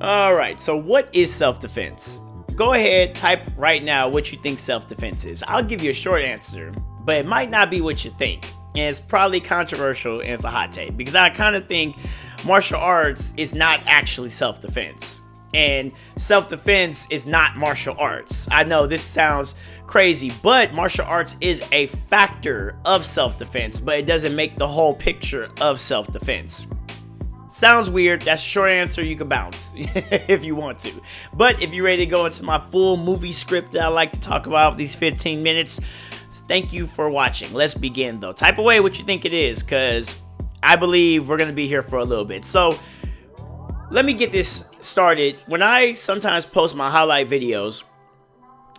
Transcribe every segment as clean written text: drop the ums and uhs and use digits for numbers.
All right, so what is self-defense? Go ahead, type right now what you think self-defense is. I'll give you a short answer, but it might not be what you think. And it's probably controversial and it's a hot take because I kind of think martial arts is not actually self-defense. And self-defense is not martial arts. I know this sounds crazy, but martial arts is a factor of self-defense, but it doesn't make the whole picture of self-defense. Sounds weird. That's a short answer. You can bounce if you want to. But if you're ready to go into my full movie script that I like to talk about these 15 minutes, thank you for watching. Let's begin though. Type away what you think it is because I believe we're going to be here for a little bit. So let me get this started. When I sometimes post my highlight videos,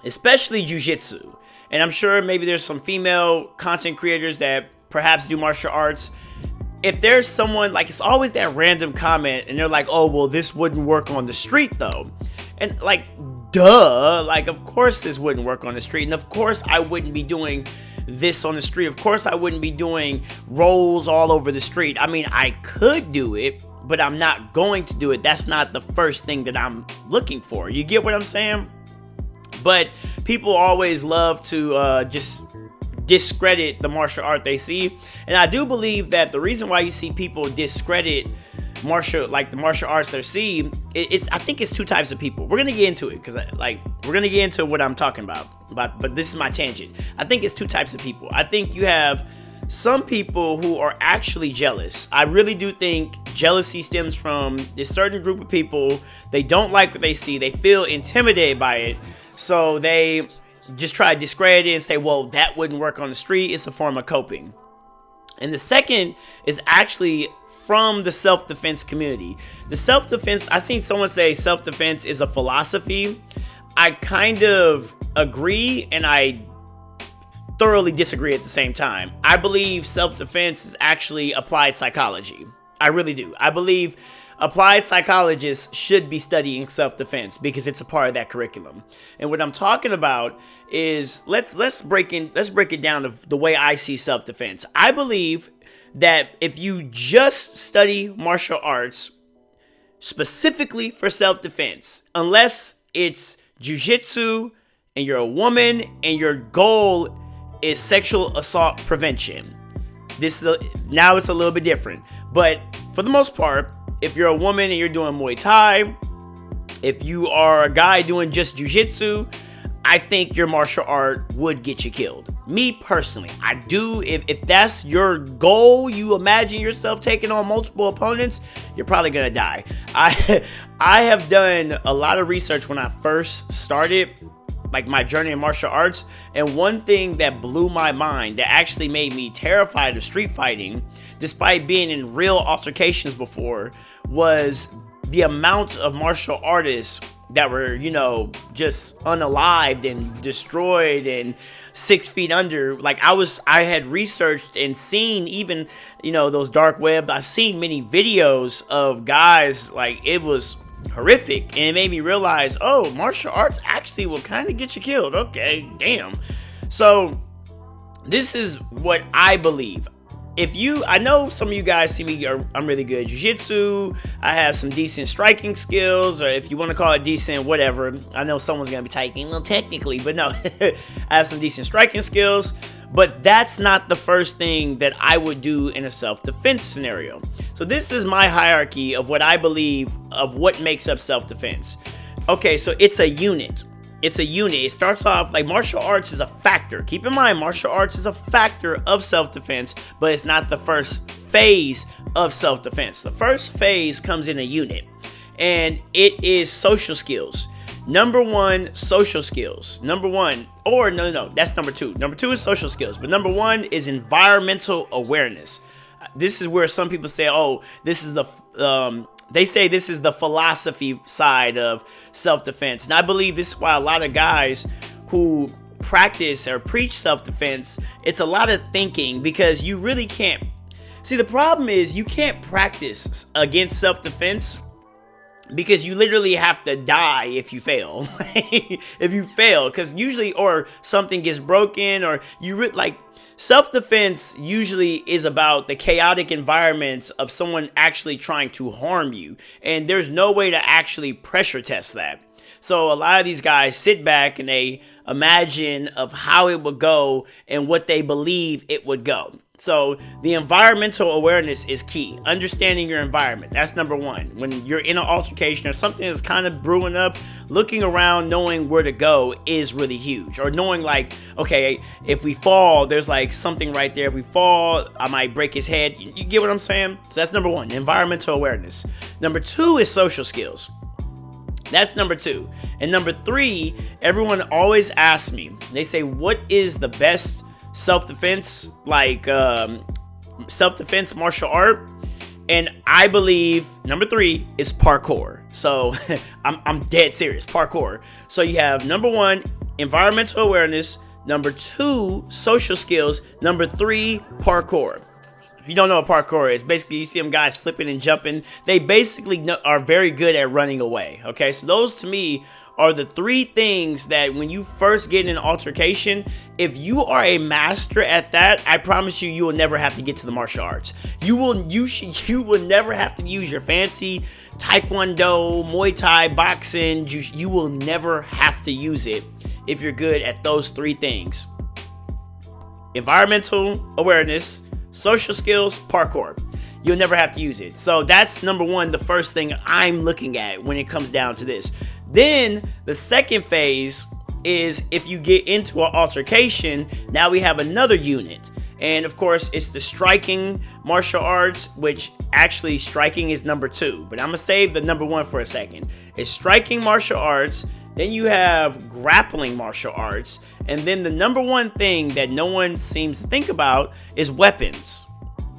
especially jiu-jitsu, and I'm sure maybe there's some female content creators that perhaps do martial arts. If there's someone, like, it's always that random comment and they're like, oh, well, this wouldn't work on the street though. And like, duh, like, of course this wouldn't work on the street. And of course I wouldn't be doing this on the street. Of course I wouldn't be doing rolls all over the street. I mean, I could do it, but I'm not going to do it. That's not the first thing that I'm looking for. You get what I'm saying? But people always love to just discredit the martial art they see. And I do believe that the reason why you see people discredit the martial arts they see, I think it's two types of people. We're gonna get into it because we're gonna get into what I'm talking about. But this is my tangent. I think it's two types of people. I think you have some people who are actually jealous. I really do think jealousy stems from this certain group of people. They don't like what they see. They feel intimidated by it. So they just try to discredit it and say, well, that wouldn't work on the street. It's a form of coping. And the second is actually from the self-defense community. The self-defense, I seen someone say self-defense is a philosophy. I kind of agree and I thoroughly disagree at the same time. I believe self-defense is actually applied psychology. I really do. I believe applied psychologists should be studying self-defense because it's a part of that curriculum. And what I'm talking about is let's break it down to the way I see self-defense. I believe that if you just study martial arts specifically for self-defense, unless it's jiu-jitsu and you're a woman and your goal is sexual assault prevention. Now it's a little bit different. But for the most part, if you're a woman and you're doing Muay Thai, if you are a guy doing just jiu-jitsu, I think your martial art would get you killed. Me personally, I do. If that's your goal, you imagine yourself taking on multiple opponents, you're probably gonna die. I have done a lot of research when I first started like my journey in martial arts, and one thing that blew my mind that actually made me terrified of street fighting, despite being in real altercations before, was the amount of martial artists that were, just unalived and destroyed and 6 feet under. Like I had researched and seen even, those dark web. I've seen many videos of guys, like it was horrific, and it made me realize, oh, martial arts actually will kind of get you killed. Okay, damn. So this is what I believe. I know some of you guys see me, I'm really good at jiu-jitsu, I have some decent striking skills, or if you want to call it decent, whatever. I know someone's going to be typing, well, technically, but no, I have some decent striking skills, but that's not the first thing that I would do in a self-defense scenario. So this is my hierarchy of what I believe of what makes up self-defense. Okay, so it's a unit. It's a unit. It starts off like martial arts is a factor. Keep in mind, martial arts is a factor of self-defense, but it's not the first phase of self-defense. The first phase comes in a unit, and it is social skills. Number one, social skills. Number one, or no, that's number two. Number two is social skills, but number one is environmental awareness. This is where some people say, oh, this is they say this is the philosophy side of self-defense. And I believe this is why a lot of guys who practice or preach self-defense, it's a lot of thinking, because you really can't. See, the problem is you can't practice against self-defense because you literally have to die if you fail. If you fail, because usually, or something gets broken, or like, self-defense usually is about the chaotic environments of someone actually trying to harm you, and there's no way to actually pressure test that. So a lot of these guys sit back and they imagine of how it would go and what they believe it would go. So the environmental awareness is key. Understanding your environment. That's number one. When you're in an altercation or something that's kind of brewing up, looking around, knowing where to go is really huge. Or knowing like, okay, if we fall, there's like something right there. If we fall, I might break his head. You get what I'm saying? So that's number one, environmental awareness. Number two is social skills. That's number two. And number three, everyone always asks me, they say, what is the best self-defense, like self-defense martial art? And I believe number three is parkour. So I'm dead serious, parkour. So you have number one, environmental awareness. Number two, social skills. Number three, parkour. If you don't know what parkour is, basically you see them guys flipping and jumping. They basically are very good at running away. Okay, so those to me are the three things that when you first get in an altercation, if you are a master at that, I promise you, you will never have to get to the martial arts. You will never have to use your fancy taekwondo, Muay Thai, boxing. You will never have to use it if you're good at those three things: environmental awareness, social skills, parkour. You'll never have to use it. So that's number one, the first thing I'm looking at when it comes down to this. Then the second phase is if you get into an altercation, now we have another unit. And of course, it's the striking martial arts, which actually striking is number two. But I'm going to save the number one for a second. It's striking martial arts. Then you have grappling martial arts. And then the number one thing that no one seems to think about is weapons.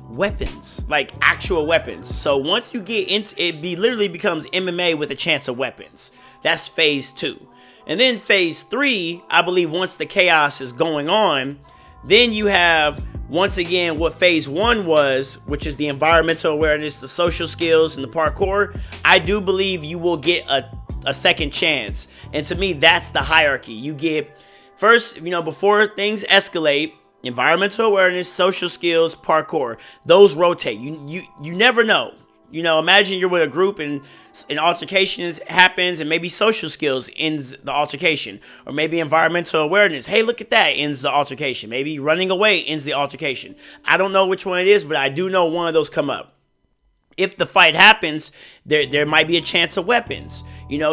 Weapons, like actual weapons. So once you get into it, literally becomes MMA with a chance of weapons. That's phase two. And then phase three, I believe once the chaos is going on, then you have once again what phase one was, which is the environmental awareness, the social skills, and the parkour. I do believe you will get a second chance. And to me, that's the hierarchy. You get first, before things escalate, environmental awareness, social skills, parkour. Those rotate. You never know. Imagine you're with a group and an altercation happens, and maybe social skills ends the altercation, or maybe environmental awareness. Hey, look at that, ends the altercation. Maybe running away ends the altercation. I don't know which one it is, but I do know one of those come up. If the fight happens, there might be a chance of weapons.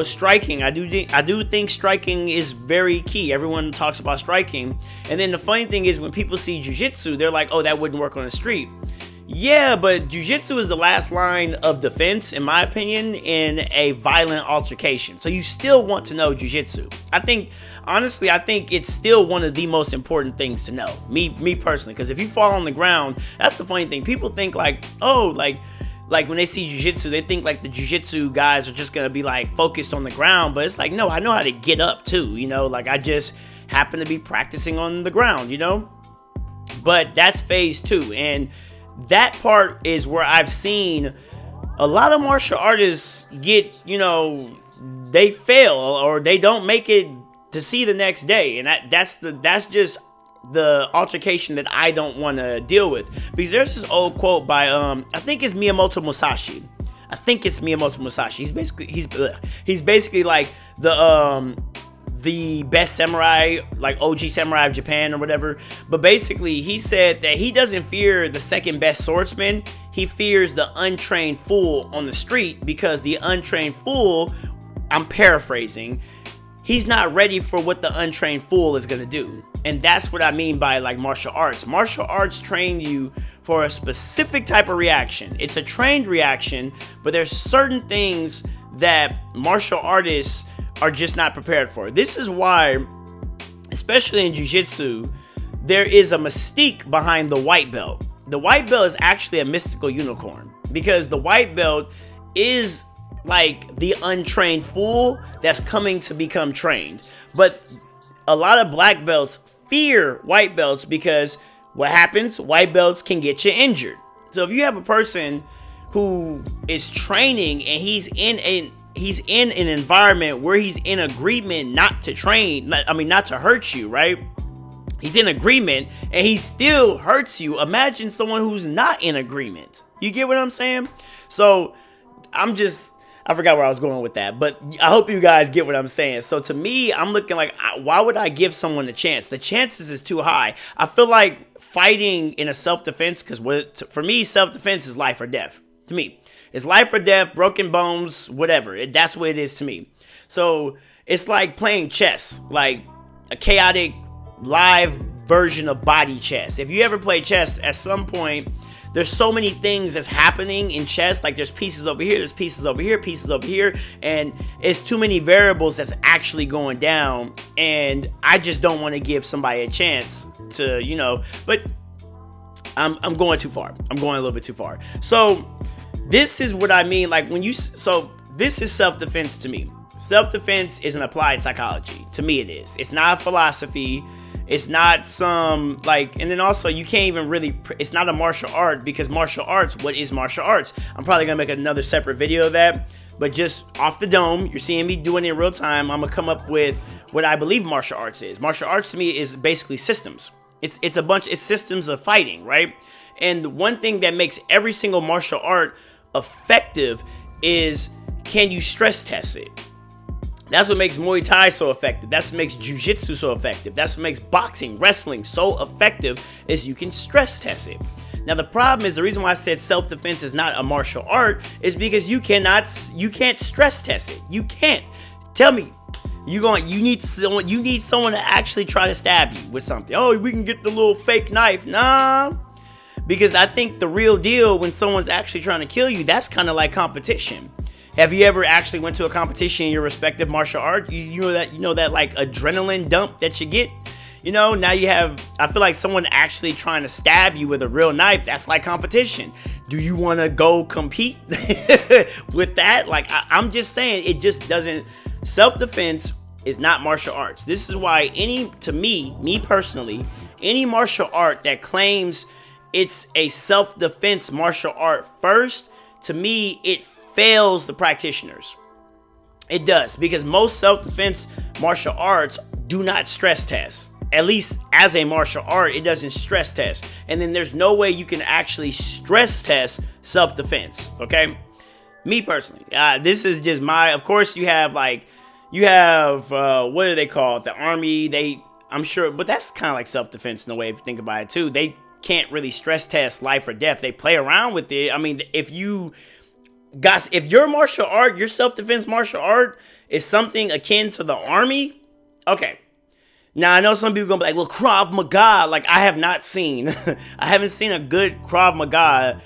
Striking. I do think striking is very key. Everyone talks about striking, and then the funny thing is when people see jiu-jitsu, they're like, "Oh, that wouldn't work on the street." Yeah, but jiu-jitsu is the last line of defense, in my opinion, in a violent altercation. So you still want to know jiu-jitsu. Honestly, I think it's still one of the most important things to know. Me personally, because if you fall on the ground, that's the funny thing. People think like, oh, like when they see jiu-jitsu, they think like the jiu-jitsu guys are just gonna be like focused on the ground, but it's like, no, I know how to get up too, like I just happen to be practicing on the ground, but that's phase two. And that part is where I've seen a lot of martial artists get, they fail or they don't make it to see the next day. And that's just the altercation that I don't want to deal with. Because there's this old quote by, I think it's Miyamoto Musashi. He's basically like the best samurai, like OG samurai of Japan or whatever. But basically, he said that he doesn't fear the second best swordsman. He fears the untrained fool on the street, because the untrained fool, I'm paraphrasing, he's not ready for what the untrained fool is going to do. And that's what I mean by like martial arts. Martial arts train you for a specific type of reaction. It's a trained reaction, but there's certain things that martial artists are just not prepared for. This is why, especially in jiu-jitsu, there is a mystique behind the white belt. The white belt is actually a mystical unicorn, because the white belt is like the untrained fool that's coming to become trained. But a lot of black belts fear white belts, because what happens? White belts can get you injured. So if you have a person who is training and he's he's in an environment where he's in agreement not to not to hurt you, right? He's in agreement and he still hurts you. Imagine someone who's not in agreement. You get what I'm saying? So I forgot where I was going with that, but I hope you guys get what I'm saying. So to me, I'm looking like, why would I give someone a chance? The chances is too high. I feel like fighting in a self-defense, because for me, self-defense is life or death. To me, it's life or death, broken bones, whatever. That's what it is to me. So it's like playing chess, like a chaotic live version of body chess. If you ever play chess, at some point, there's so many things that's happening in chess. Like there's pieces over here, there's pieces over here, pieces over here. And it's too many variables that's actually going down. And I just don't want to give somebody a chance to, but I'm going too far. I'm going a little bit too far. So this is what I mean. Like this is self-defense to me. Self-defense is an applied psychology. To me it is. It's not a philosophy. It's not some and then also you can't even really, it's not a martial art, because martial arts, what is martial arts? I'm probably going to make another separate video of that, but just off the dome, you're seeing me doing it in real time. I'm going to come up with what I believe martial arts is. Martial arts to me is basically systems. It's systems of fighting, right? And the one thing that makes every single martial art effective is, can you stress test it? That's what makes Muay Thai so effective. That's what makes Jiu-Jitsu so effective. That's what makes boxing, wrestling so effective, is you can stress test it. Now the problem is, the reason why I said self-defense is not a martial art is because you can't stress test it. You can't. Tell me, you need someone to actually try to stab you with something. Oh, we can get the little fake knife. Nah. Because I think the real deal, when someone's actually trying to kill you, that's kind of like competition. Have you ever actually went to a competition in your respective martial art? You know that like adrenaline dump that you get? Now I feel like someone actually trying to stab you with a real knife, that's like competition. Do you want to go compete with that? Like, I'm just saying, it just doesn't, self-defense is not martial arts. This is why me personally, any martial art that claims it's a self-defense martial art first, to me, it fails the practitioners. It does, because most self-defense martial arts do not stress test. At least as a martial art, it doesn't stress test. And then there's no way you can actually stress test self-defense. Okay, me personally, this is just of course you have what do they call it? The army. I'm sure, but that's kind of like self-defense in a way if you think about it too. They can't really stress test life or death. They play around with it. I mean, if your martial art, your self-defense martial art is something akin to the army, okay. Now, I know some people gonna be like, well, Krav Maga, like I haven't seen a good Krav Maga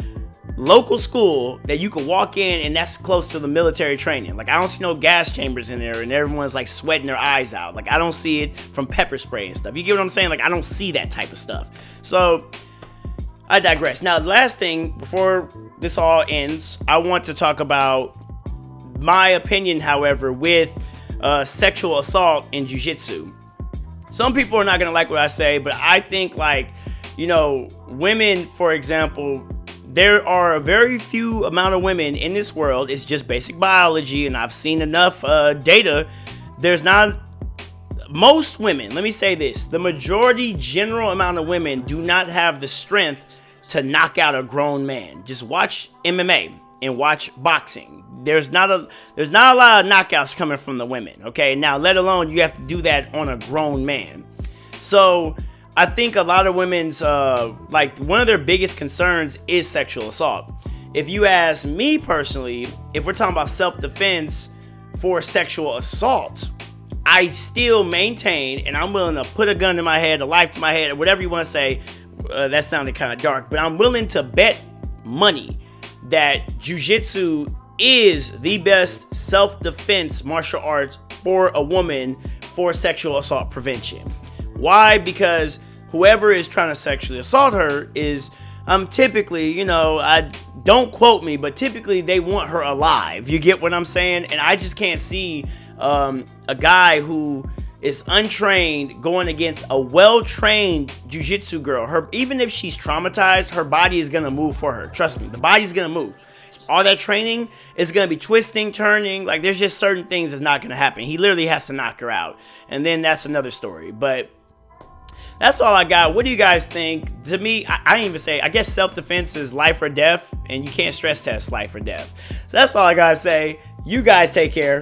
local school that you can walk in and that's close to the military training. Like, I don't see no gas chambers in there and everyone's like sweating their eyes out. Like, I don't see it from pepper spray and stuff. You get what I'm saying? Like, I don't see that type of stuff. So, I digress. Now, the last thing before this all ends, I want to talk about my opinion, however, with sexual assault in jiu-jitsu. Some people are not going to like what I say, but I think, women, for example, there are a very few amount of women in this world. It's just basic biology, and I've seen enough data. There's not most women, let me say this, the majority general amount of women do not have the strength to knock out a grown man. Just watch MMA and watch boxing. There's not a lot of knockouts coming from the women, okay? Now, let alone you have to do that on a grown man. So I think a lot of women's, one of their biggest concerns is sexual assault. If you ask me personally, if we're talking about self-defense for sexual assault, I still maintain, and I'm willing to put a gun to my head, a knife to my head, or whatever you want to say. That sounded kind of dark, but I'm willing to bet money that jiu-jitsu is the best self-defense martial arts for a woman for sexual assault prevention. Why? Because whoever is trying to sexually assault her is typically, I don't quote me, but typically they want her alive. You get what I'm saying? And I just can't see a guy who is untrained going against a well-trained jiu-jitsu girl. Even if she's traumatized, her body is going to move for her. Trust me, the body's going to move. all that training is going to be twisting, turning. Like, there's just certain things that's not going to happen. He literally has to knock her out. And then that's another story. But that's all I got. What do you guys think? To me, I didn't even say, I guess self-defense is life or death, and you can't stress test life or death. So that's all I got to say. You guys take care.